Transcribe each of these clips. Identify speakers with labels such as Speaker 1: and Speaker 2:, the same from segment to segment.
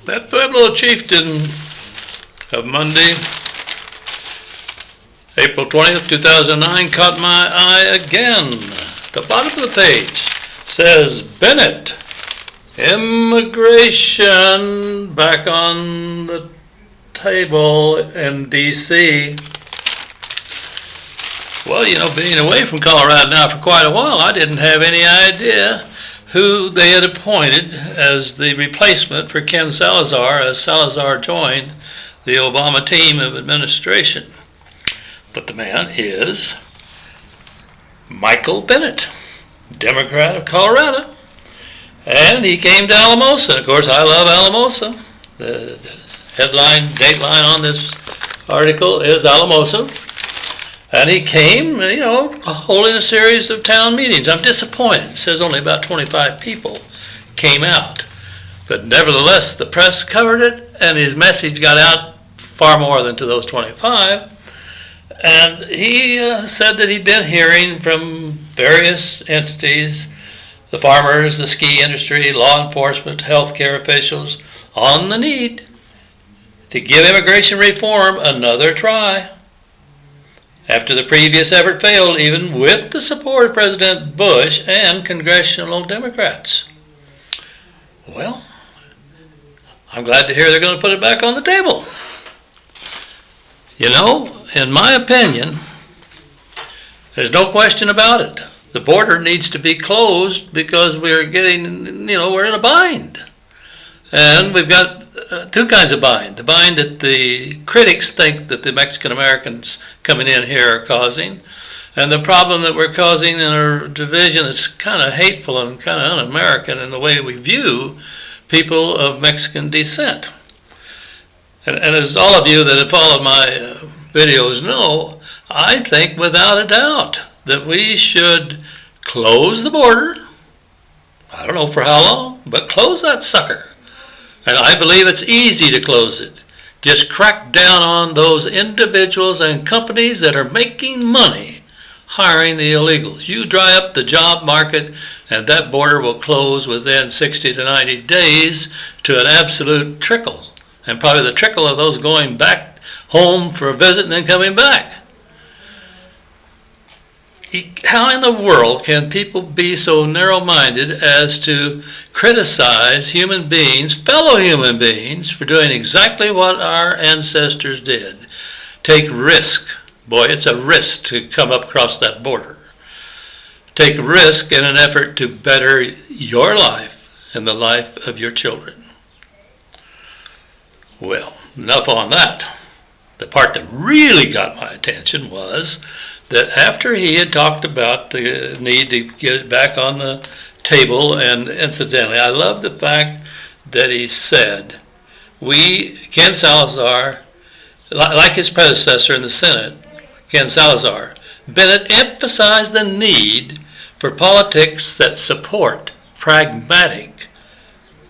Speaker 1: That Pueblo chieftain of Monday, April 20th, 2009, caught my eye again. The bottom of the page says, Bennett, immigration back on the table in D.C. Well, you know, being away from Colorado now for quite a while, I didn't have any idea who they had appointed as the replacement for Ken Salazar as Salazar joined the Obama team of administration. But the man is Michael Bennett, Democrat of Colorado. And he came to Alamosa. Of course, I love Alamosa. The headline, dateline on this article is Alamosa. And he came, you know, holding a series of town meetings. I'm disappointed. It says only about 25 people came out. But nevertheless, the press covered it, and his message got out far more than to those 25. And he said that he'd been hearing from various entities, the farmers, the ski industry, law enforcement, healthcare officials, on the need to give immigration reform another try. After the previous effort failed, even with the support of President Bush and congressional Democrats. Well, I'm glad to hear they're going to put it back on the table. You know, in my opinion, there's no question about it. The border needs to be closed because we're getting, you know, we're in a bind. And we've got two kinds of bind. The bind that the critics think that the Mexican Americans coming in here are causing, and the problem that we're causing in our division is kind of hateful and kind of un-American in the way we view people of Mexican descent. And as all of you that have followed my videos know, I think without a doubt that we should close the border. I don't know for how long, but close that sucker. And I believe it's easy to close it. Just crack down on those individuals and companies that are making money hiring the illegals. You dry up the job market, and that border will close within 60 to 90 days to an absolute trickle. And probably the trickle of those going back home for a visit and then coming back. How in the world can people be so narrow-minded as to criticize human beings, fellow human beings, for doing exactly what our ancestors did? Take risk. Boy, it's a risk to come up across that border. Take risk in an effort to better your life and the life of your children. Well, enough on that. The part that really got my attention was that after he had talked about the need to get it back on the table, and incidentally, I love the fact that he said, Ken Salazar, like his predecessor in the Senate, Ken Salazar, Bennett emphasized the need for politics that support pragmatic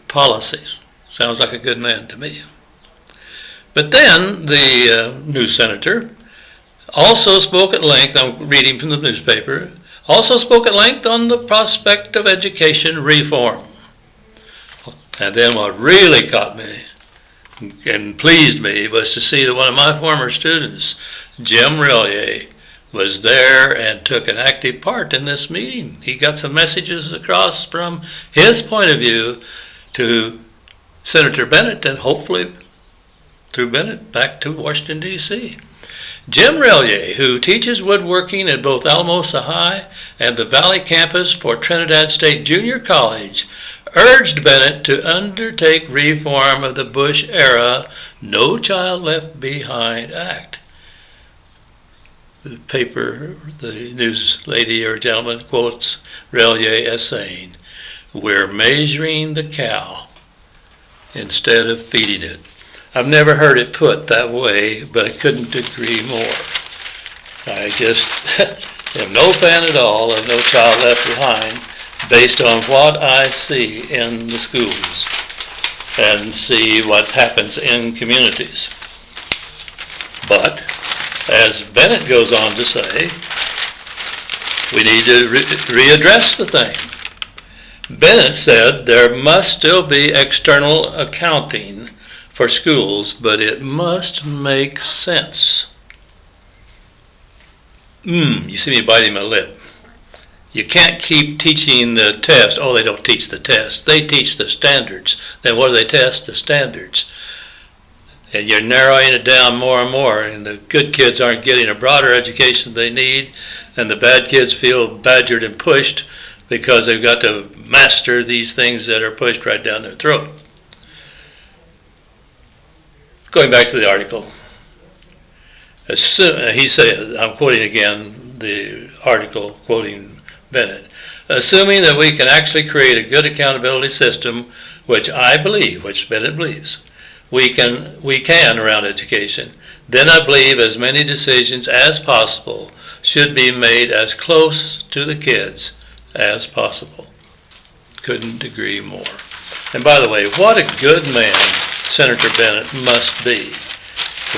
Speaker 1: policies. Sounds like a good man to me. But then the new senator also spoke at length, I'm reading from the newspaper, also spoke at length on the prospect of education reform. And then what really caught me and pleased me was to see that one of my former students, Jim RELYEA, was there and took an active part in this meeting. He got some messages across from his point of view to Senator Bennett and hopefully through Bennett back to Washington, D.C. Jim RELYEA, who teaches woodworking at both Alamosa High and the Valley campus for Trinidad State Junior College, urged Bennett to undertake reform of the Bush-era No Child Left Behind Act. The paper, the news lady or gentleman quotes RELYEA as saying, "We're measuring the cow instead of feeding it." I've never heard it put that way, but I couldn't agree more. I just am no fan at all of No Child Left Behind based on what I see in the schools and see what happens in communities. But, as Bennett goes on to say, we need to readdress the thing. Bennett said there must still be external accounting for schools, but it must make sense. You see me biting my lip. You can't keep teaching the test. Oh, they don't teach the test. They teach the standards. Then what do they test? The standards. And you're narrowing it down more and more, and the good kids aren't getting a broader education they need, and the bad kids feel badgered and pushed because they've got to master these things that are pushed right down their throat. Going back to the article, he says, I'm quoting again the article, quoting BENNET, assuming that we can actually create a good accountability system, which I believe, which BENNET believes, we can around education, then I believe as many decisions as possible should be made as close to the kids as possible. Couldn't agree more. And by the way, what a good man Senator Bennett must be.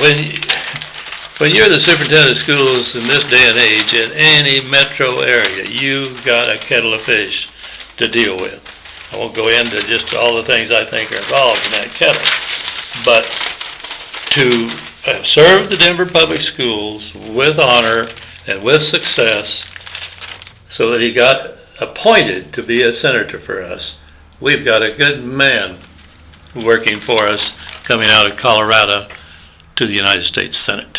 Speaker 1: When you're the superintendent of schools in this day and age in any metro area, you've got a kettle of fish to deal with. I won't go into just all the things I think are involved in that kettle. But to serve the Denver Public Schools with honor and with success so that he got appointed to be a senator for us, we've got a good man working for us coming out of Colorado to the United States Senate.